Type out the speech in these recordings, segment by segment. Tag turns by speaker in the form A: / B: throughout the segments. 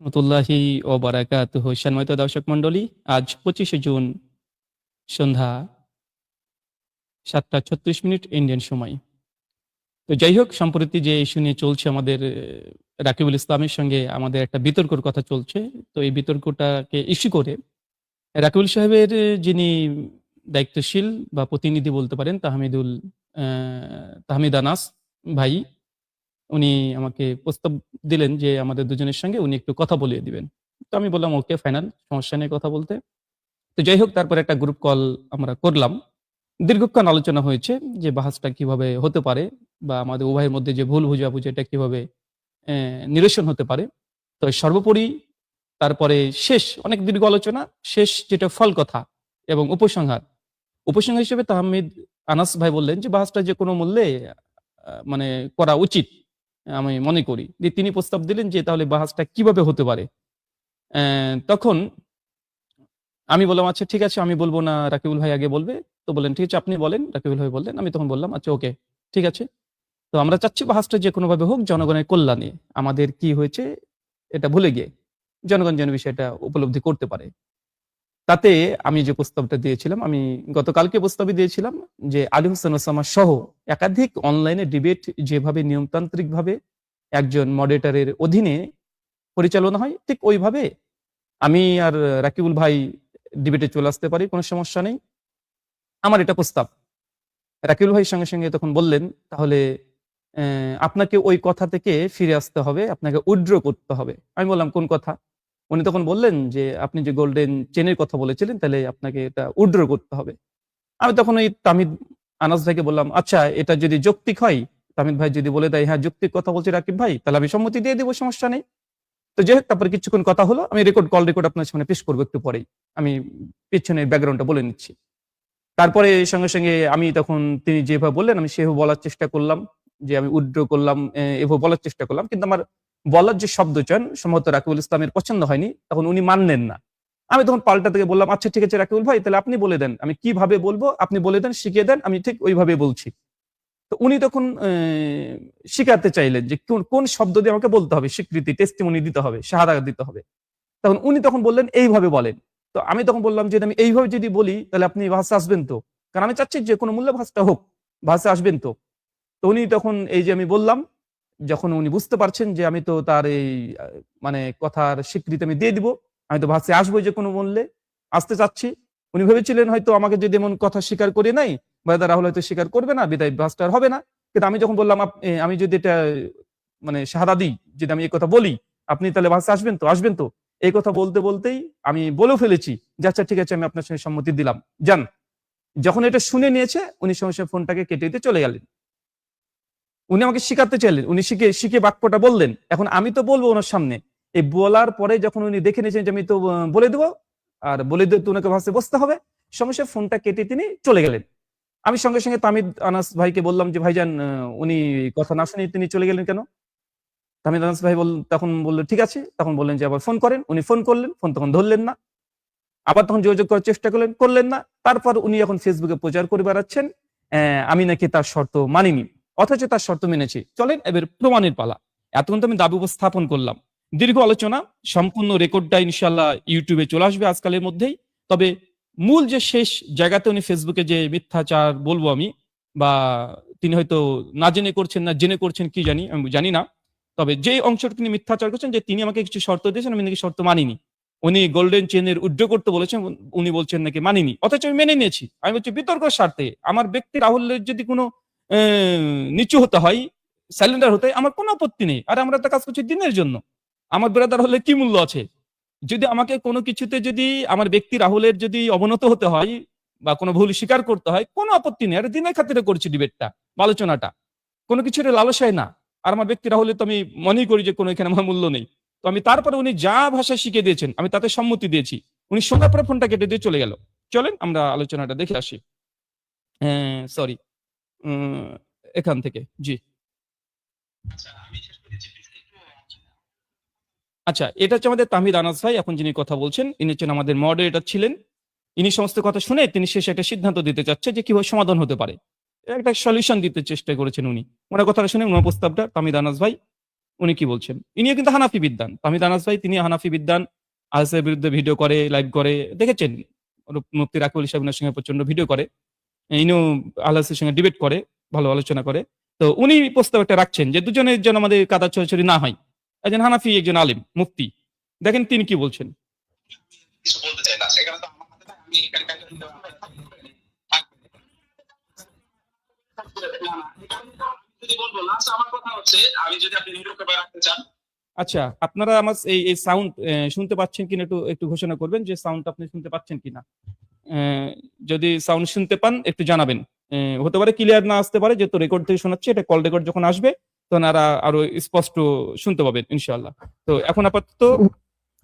A: রহমতুল্লাহি ও বারাকাতুহু। সম্মানিত দর্শক মন্ডলী, আজ 25শে জুন সন্ধ্যা 7:36 ইন্ডিয়ান সময়। তো যাই হোক, সম্প্রতি যে ইস্যু নিয়ে চলছে আমাদের রাকিবুল ইসলামের সঙ্গে আমাদের একটা বিতর্কর কথা চলছে। তো এই বিতর্কটাকে ইস্যু করে রাকিবুল সাহেবের যিনি দায়িত্বশীল বা প্রতিনিধি বলতে পারেন তাহমিদ আনাস ভাই, উনি আমাকে প্রস্তাব দিলেন যে আমাদের দুজনের সঙ্গে উনি একটু কথা বলিয়ে দিবেন। তো আমি বললাম ওকে, ফাইনাল, সমস্যা নেই কথা বলতে। তো যাই হোক, তারপরে একটা গ্রুপ কল আমরা করলাম। দীর্ঘক্ষণ আলোচনা হয়েছে যে বাহাসটা কিভাবে হতে পারে বা আমাদের উভয়ের মধ্যে যে ভুল বুঝাবুঝি এটা কিভাবে নিরসন হতে পারে। তো সর্বোপরি তারপরে অনেক দীর্ঘ আলোচনা শেষ, যেটা ফল কথা এবং উপসংহার হিসেবে তাহমিদ আনাস ভাই বললেন যে বাহাসটা যে কোনো মূল্যে মানে করা উচিত আমি মনে করি। যে তিনি প্রস্তাব দিলেন যে তাহলে বাহাসটা কিভাবে হতে পারে। তখন আমি বললাম আচ্ছা ঠিক আছে, আমি বলবো না, রাকিবুল ভাই আগে বলবে। তো বললেন ঠিক আছে, আপনি বলেন। রাকিবুল ভাই বললেন। আমি তখন বললাম আচ্ছা ওকে, ঠিক আছে। তো আমরা চাচ্ছি বাহাসটা যে কোনোভাবে হোক জনগণের কল্যাণে, আমাদের কি হয়েছে এটা ভুলে গিয়ে জনগণ যেন বিষয়টা উপলব্ধি করতে পারে। তাতে আমি যে প্রস্তাবটা দিয়েছিলাম, আমি গতকালকে প্রস্তাবে দিয়েছিলাম যে আলী হোসেন ওসামা সহ একাধিক অনলাইনে ডিবেট যেভাবে নিয়মতান্ত্রিক ভাবে একজন মডারেটরের অধীনে পরিচালনা হয়, ঠিক ওইভাবে আমি আর রাকিবুল ভাই ডিবেটে চলে আসতে পারি, কোনো সমস্যা নেই। আমার এটা প্রস্তাব। রাকিবুল ভাই সঙ্গে সঙ্গে তখন বললেন তাহলে আপনাকে ওই কথা থেকে ফিরে আসতে হবে, আপনাকে উইথড্র করতে হবে। আমি বললাম কোন কথা? উনি তখন বললেন যে আপনি যে গোল্ডেন চেনের কথা বলেছিলেন, তাহলে আপনাকে এটা উইথড্র করতে হবে। আমি তখন ওই তামিদ আনাস ভাইকে বললাম আচ্ছা, এটা যদি যৌক্তিক হয়, তামিদ ভাই যদি বলে দেয় হ্যাঁ যৌক্তিক কথা বলছে রাকিব ভাই, তাহলে আমি সম্মতি দিয়ে দেবো, সমস্যা নেই। তো যাই হোক, তারপরে কিছুক্ষণ কথা হলো। আমি কল রেকর্ড আপনার সামনে পেশ করবো একটু পরেই। আমি পিছনের ব্যাকগ্রাউন্ডটা বলে নিচ্ছি। তারপরে সঙ্গে সঙ্গে আমি তখন তিনি যেভাবে বললেন আমি সেভাবে বলার চেষ্টা করলাম, যে আমি উইথড্র করলাম, এভাবে বলার চেষ্টা করলাম। কিন্তু আমার বলার যে শব্দ চয়ন সম্ভবত রাকিবুল ইসলামের পছন্দ হয়নি, তখন উনি মানলেন না। আমি তখন পাল্টা থেকে বললাম আচ্ছা ঠিক আছে রাকিবুল ভাই, তাহলে আপনি বলে দেন আমি কিভাবে বলবো, আপনি বলে দেন, শিখিয়ে দেন, আমি ঠিক ওইভাবে বলছি। তো উনি তখন শিখাতে চাইলেন যে কোন কোন শব্দ দিয়ে আমাকে বলতে হবে, স্বীকৃতি টেস্টিমনি দিতে হবে, শাহাদা দিতে হবে। তখন উনি তখন বললেন এইভাবে বলেন। তো আমি তখন বললাম যে আমি এইভাবে যদি বলি তাহলে আপনি ভাষা আসবেন তো? কারণ আমি চাচ্ছি যে কোনো মূল্যে ভাষাটা হোক, ভাষা আসবেন তো? তো উনি তখন এই যে আমি বললাম, যখন উনি বুঝতে পারছেন যে আমি তো তার এই মানে কথার স্বীকৃতি আমি দিয়ে দিব, আমি তো ভাষায় আসবো যে কোনো মূল্যে, আসতে চাচ্ছি। উনি ভেবেছিলেন হয়তো আমাকে যদি এমন কথা স্বীকার করে নাই, বা রাহুল হয়তো স্বীকার করবে না, বিদায় ভাষাটা আর হবে না। কিন্তু আমি যখন বললাম আমি যদি এটা মানে শাহাদা দিই, যদি আমি এই কথা বলি, আপনি তাহলে ভাষা আসবেন তো? আসবেন তো? এই কথা বলতে বলতেই আমি বলেও ফেলেছি যে আচ্ছা ঠিক আছে, আমি আপনার সঙ্গে সম্মতি দিলাম, যান। যখন এটা শুনে নিয়েছে, উনি সঙ্গে সঙ্গে ফোনটাকে কেটে দিতে চলে গেলেন। উনি আমাকে শিখাতে চাইলেন, উনি শিখে শিখে বাক্যটা বললেন। এখন আমি তো বলবো ওনার সামনে, এই বলার পরে যখন উনি দেখে নিয়েছেন যে আমি তো বলে দেবো, আর বলে দিয়ে তো ওনাকে ভাষায় বসতে হবে, সঙ্গে সঙ্গে ফোনটা কেটে তিনি চলে গেলেন। আমি সঙ্গে সঙ্গে তামিদ আনাস ভাইকে বললাম যে ভাইজান, উনি কথা না শুনে তিনি চলে গেলেন কেন? তামিদ আনাস ভাই তখন বললেন ঠিক আছে। তখন বললেন যে আবার ফোন করেন। উনি ফোন করলেন, ফোন তখন ধরলেন না। আবার তখন যোগাযোগ করার চেষ্টা করলেন না। তারপর উনি এখন ফেসবুকে প্রচার করে বেড়াচ্ছেন আমি নাকি তার শর্ত মানিনি, অথচ তার শর্ত মেনেছি। চলেন এবার প্রমাণের পালা। এতক্ষণ তো আমি দাবি উপস্থাপন করলাম, দীর্ঘ আলোচনা, সম্পূর্ণ রেকর্ডটা ইনশাল্লাহ ইউটিউবে চলে আসবে আজকালের মধ্যেই। তবে মূল যে শেষ জায়গাতে উনি ফেসবুকে যে মিথ্যাচার বলবো আমি, বা তিনি হয়তো না জেনে করছেন না জেনে করছেন কি জানি, আমি জানি না। তবে যে অংশটা তিনি মিথ্যাচার করছেন যে তিনি আমাকে কিছু শর্ত দিয়েছেন, আমি নাকি শর্ত মানিনি। উনি গোল্ডেন চেনের উইথড্র করতে বলেছেন, উনি বলছেন নাকি মানিনি, অথচ আমি মেনে নিয়েছি। আমি বলছি বিতর্কের স্বার্থে আমার ব্যক্তি রাহুলের যদি কোনো নিচু হতে হয়, স্যালেন্ডার হতে হয়, আমার কোনো আপত্তি নেই। আর আমরা একটা কাজ করছি দিনের জন্য, আমার ব্রাদার হলে কি মূল্য আছে? যদি আমাকে কোনো কিছুতে যদি আমার ব্যক্তি রাহুলের যদি অবনত হতে হয় বা কোনো ভুল স্বীকার করতে হয়, কোনো আপত্তি নেই। আর দিনের খাতিরে করছি ডিবেটটা বা আলোচনাটা, কোনো কিছুর লালসায় না। আর আমার ব্যক্তি রাহুলের তো আমি মনেই করি যে কোনো এখানে আমার মূল্য নেই। তো আমি তারপরে উনি যা ভাষা শিখে দিয়েছেন আমি তাতে সম্মতি দিয়েছি। উনি শোনার পরে ফোনটা কেটে দিয়ে চলে গেল। চলেন আমরা আলোচনাটা দেখে আসি। সরি, এখান থেকে জি। আচ্ছা, এটা হচ্ছে আমাদের তাহমিদ আনাস ভাই, এখন যিনি কথা বলছেন ইনি হচ্ছেন আমাদের মডারেটর ছিলেন। ইনি সমস্ত কথা শুনে তিনি শেষে একটা সিদ্ধান্ত দিতে চাচ্ছে যে কিভাবে সমাধান হতে পারে, একটা সলিউশন দিতে চেষ্টা করেছেন উনি। ওনার কথাটা শুনে ওনার প্রস্তাবটা তাহমিদ আনাস ভাই উনি কি বলছেন। ইনিও কিন্তু হানাফি বিদ্বান। তাহমিদ আনাস ভাই তিনি হানাফি বিদ্বান। আহসানের বিরুদ্ধে ভিডিও করে, লাইভ করে, দেখেছেন। মুফতি রাকিবুল ইসলাম উনার সঙ্গে প্রচন্ড ভিডিও করে। ইনিও আহলাসের সঙ্গে ডিবেট করে, ভালো আলোচনা করে। তো উনি প্রস্তাব একটা রাখছেন যে দুজনের যেন আমাদের কাদা ছড়াছড়ি না হয়। একজন হানাফি, একজন আলিম, মুফতি। দেখেন তিনি কি বলছেন।
B: কিছু বলতে চাই না, সেখানে তো আমার হাতে আমি এখানে কাজ করতে যদি বলবো লাস্ট আমার কথা হচ্ছে, আমি যদি আপনি নিরপেক্ষ রাখতে চান।
A: আচ্ছা, আপনারা আমার এই সাউন্ড শুনতে পাচ্ছেন কিনা একটু একটু ঘোষণা করবেন যে সাউন্ড আপনি শুনতে পাচ্ছেন কিনা। যদি সাউন্ড শুনতে পান একটু জানাবেন। হতে পারে ক্লিয়ার না আসতে পারে, যেহেতু রেকর্ড থেকে শোনাচ্ছে, এটা কল রেকর্ড যখন আসবে তখন আরো স্পষ্ট শুনতে পাবেন ইনশাআল্লাহ। তো এখন আপাতত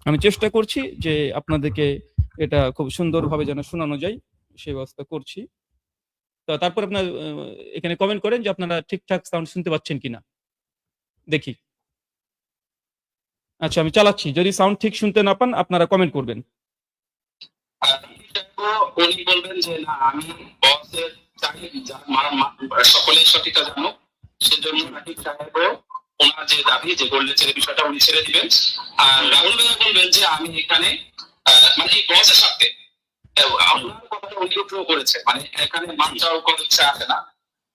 A: আমি চেষ্টা করছি যে আপনাদেরকে এটা খুব সুন্দরভাবে যেন শোনানো যায় সেই ব্যবস্থা করছি। তো তারপর আপনার এখানে কমেন্ট করেন যে আপনারা ঠিকঠাক সাউন্ড শুনতে পাচ্ছেন কিনা দেখি। আচ্ছা, আমি চালাচ্ছি। যদি সাউন্ড ঠিক শুনতে না পান আপনারা কমেন্ট করবেন।
B: উনি বলবেন যে না, আমি বসের সকলেই সঠিকটা জানো, সেজন্য রাকিব সাহেব ওনার যে দাবি যে গোল্ডেন চেনের বিষয়টা উনি ছেড়ে দিবেন। আর রাহুল ভাই বলবেন যে আমি এখানে মানে এই বসের সাথে আপনার কথাটা উনি উঠেও করেছে, মানে এখানে মানটাও কোনো ইচ্ছা আসে না।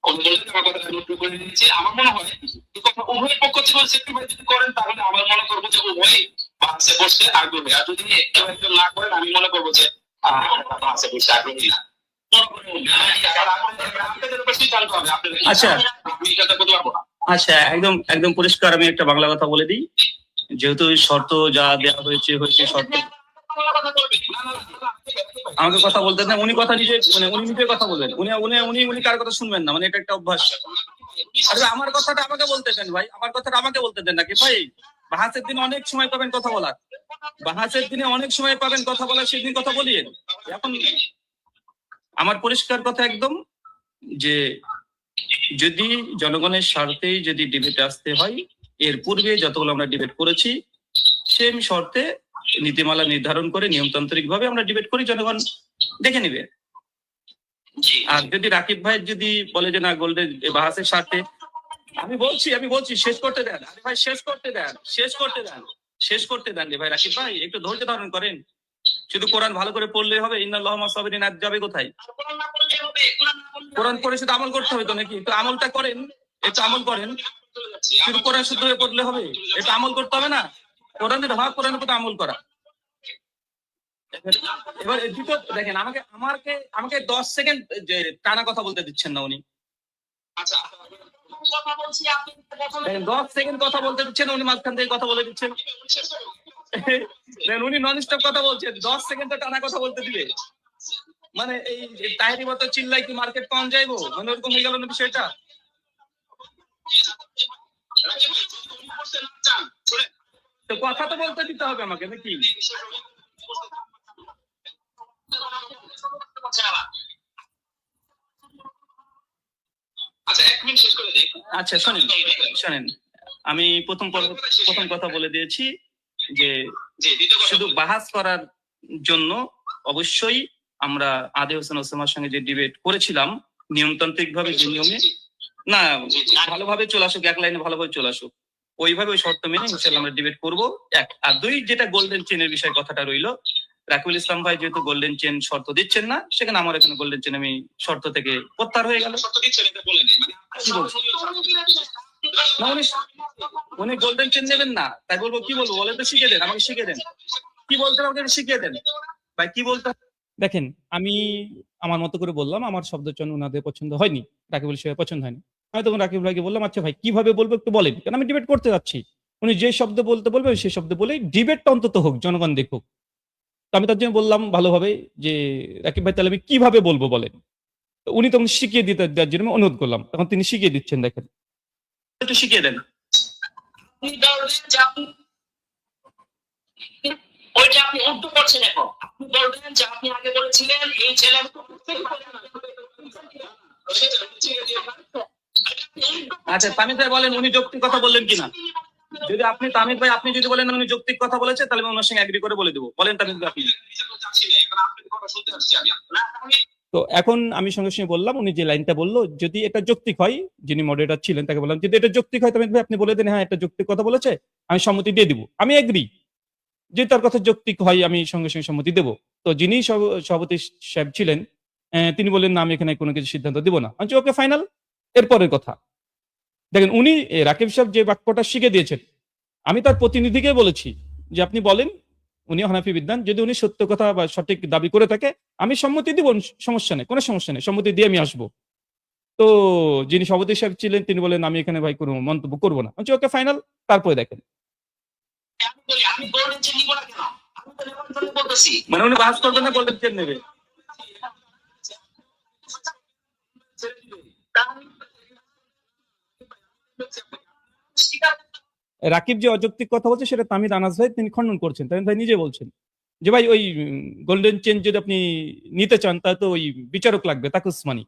B: উনি বলছেন আমার কথাটা আমি উঠে করে নিয়েছি। আমার মনে হয় এই কথা উভয় পক্ষ থেকে সেক্রিফাইস যদি করেন তাহলে আমার মনে করবো যে উভয়ই বাসে বসতে আগ্রহী। আর যদি কেউ একজন না করেন আমি মনে করবো যে বাসে বসতে আগ্রহী না।
C: আচ্ছা আচ্ছা, একদম একদম পরিষ্কার আমি একটা বাংলা কথা বলে দিই। যেহেতু শর্ত যা দেওয়া হয়েছে শর্ত, আমাকে কথা বলতে না, উনি কথা নিজে মানে উনি নিজে কথা বলবেন। উনি উনি উনি উনি কার কথা শুনবেন না, মানে এটা একটা অভ্যাস। আচ্ছা, আমার কথাটা আমাকে বলতে দেন ভাই, আমার কথাটা আমাকে বলতে দেন নাকি ভাই। বাহাসের দিনে অনেক সময় পাবেন কথা বলার, বাহাসের দিনে অনেক সময় পাবেন কথা বলার, সেদিন কথা বলিয়েন। এখন আমার পরিষ্কার কথা একদম, যে যদি জনগণের স্বার্থেই যদি ডিবেটে আসতে হয়, এর পূর্বে যতগুলো আমরা ডিবেট করেছি সেম শর্তে নীতিমালা নির্ধারণ করে নিয়মতান্ত্রিক ভাবে আমরা ডিবেট করি, জনগণ দেখে নিবে। আর যদি রাকিব ভাই যদি বলে যে না গোল্ডেন বাহাসের স্বার্থে, আমি বলছি শেষ করতে দেন। আরে ভাই শেষ করতে দেন রে ভাই। রাকিব ভাই একটু ধৈর্য ধারণ করেন। শুধু কোরআন ভালো করে পড়লে হবে? ইন্নাল্লাহা মা'আস সাবিরিন আজ যাবে কোথায়? কোরআন পড়ে শুধু আমল করতে হবে তো নাকি? একটু আমলটা করেন, একটু আমল করেন। শুধু কোরআন শুদ্ধ হয়ে পড়লে হবে? একটু আমল করতে হবে না? কোরআনের হক, কোরআনের প্রতি আমল করা। এবার দুটো দেখেন, আমাকে 10 সেকেন্ড টানা কথা বলতে দিচ্ছেন না উনি।
B: আচ্ছা
C: 10 সেকেন্ড কথা বলতে দিচ্ছেন, উনি মাঝখান থেকে কথা বলে দিচ্ছেন। উনি নন স্টপ কথা বলছেন, 10 সেকেন্ডে টানা কথা বলতে দিবে মানে এই তাহেরি মতো চিল্লাই কি মার্কেট পাওয়া যাইবো, মানে ওরকম হয়ে গেল না বিষয়টা। তো কথা তো বলতে দিতে হবে আমাকে নাকি? আচ্ছা শোনেন, আমি প্রথম কথা বলে দিয়েছি যে শুধু বাহাস করার জন্য অবশ্যই আমরা আদে হোসেন ওসামার সঙ্গে যে ডিবেট করেছিলাম নিয়মতান্ত্রিক ভাবে, যে নিয়মে না ভালোভাবে চলে আসুক, এক লাইনে ভালোভাবে চলে আসুক, ওইভাবে ওই শর্ত মেনে ইনশাআল্লাহ আমরা ডিবেট করবো। এক আর দুই, যেটা গোল্ডেন চেনের বিষয় কথাটা রইলো, রাকিবুল ইসলাম ভাই যেহেতু গোল্ডেন চেন শর্ত দিচ্ছেন না, সেখানে আমার এখানে গোল্ডেন চেন আমি শর্ত থেকে প্রত্যাহার হয়ে গেল। উনি গোল্ডেন চেন নেবেন না, তাই বলবো কি বলবো বলে তো শিখে দেন, আমাকে শিখে দেন কি বলতে হবে, আমাকে শিখিয়ে দেন ভাই কি বলতে।
A: দেখেন, আমি আমার মতো করে বললাম, আমার শব্দচয়ন ওনাদের পছন্দ হয়নি, রাকিবুল সাহেব পছন্দ হয়নি। আমি তখন রাকিবুল ভাইকে বললাম আচ্ছা ভাই কিভাবে বলবো একটু বলেন, কারণ আমি ডিবেট করতে যাচ্ছি। উনি যে শব্দ বলতে বলবে সেই শব্দ বলেই ডিবেটটা অন্তত হোক, জনগণ দেখুক। তো আমি তার জন্য বললাম ভালোভাবে যে রাকিব ভাই তাহলে আমি কিভাবে বলবো বলেন। উনি তখন শিখিয়ে দিতে দেওয়ার জন্য অনুরোধ করলাম, তখন তিনি শিখিয়ে দিচ্ছেন। দেখেন
C: একটু শিখিয়ে দেন।
B: ওইটা আপনি উল্টো করছেন এখন। আপনি বলবেন যে আপনি আগে বলেছিলেন এই ছেলে।
C: আচ্ছা তামিদ ভাই বলেন উনি যৌক্তিক কথা বললেন কিনা। যদি আপনি তামিদ ভাই আপনি যদি বলেন উনি যৌক্তিক কথা বলেছে, তাহলে আমি ওনার সঙ্গে এগ্রি করে বলে দেবো। বলেন তামিদ ভাই আপনি।
A: তো এখন আমি সঙ্গে সঙ্গে বললাম, উনি যে লাইনটা বললো যদি এটা যৌক্তিক হয়, যিনি মডারেটর ছিলেন তাকে বললাম যদি এটা যৌক্তিক হয় তবে ভাই আপনি বলে দেন হ্যাঁ এটা যৌক্তিক কথা বলেছে, আমি সম্মতি দিয়ে দিব, আমি এগ্রি যে তার কথা যৌক্তিক হয়, আমি সঙ্গে সঙ্গে সম্মতি দেবো। তো যিনি সভাপতি সাহেব ছিলেন তিনি বললেন না আমি এখানে কোনো কিছু সিদ্ধান্ত দিব না। আমি ওকে ফাইনাল। এরপরের কথা দেখেন, উনি রাকিব সাহেব যে বাক্যটা শিখে দিয়েছেন, আমি তার প্রতিনিধিকে বলেছি যে আপনি বলেন, উনি হানাফি বিদ্বান, যদি উনি সত্য কথা বা সঠিক দাবি করে থাকে আমি সম্মতি দিব, সমস্যা নেই, কোনো সমস্যা নেই, সম্মতি দিয়ে আমি আসবো। তো যিনি সভাপতি সাহেব ছিলেন তিনি বলেন আমি এখানে ভাই কোনো মন্তব্য করবো না। আমি ওকে ফাইনাল। তারপরে দেখেন
B: আমি বলি আমি গোল্ডেন চেন নিব না কেন? আমি তো নেবার জন্য বলতেছি।
C: মানে উনি বাহাস করবেন না, গোল্ডেন চেন নেবে।
A: রাকিব যে অযৌক্তিক কথা বলছে সেটা তামিদ আনাস ভাই তিনি খণ্ডন করছেন, তামিদ ভাই নিজে বলছেন যে ভাই ওই গোল্ডেন চেন যদি আপনি নিতে চান তা তো ওই বিচারক লাগবে, তাকে উসমানী।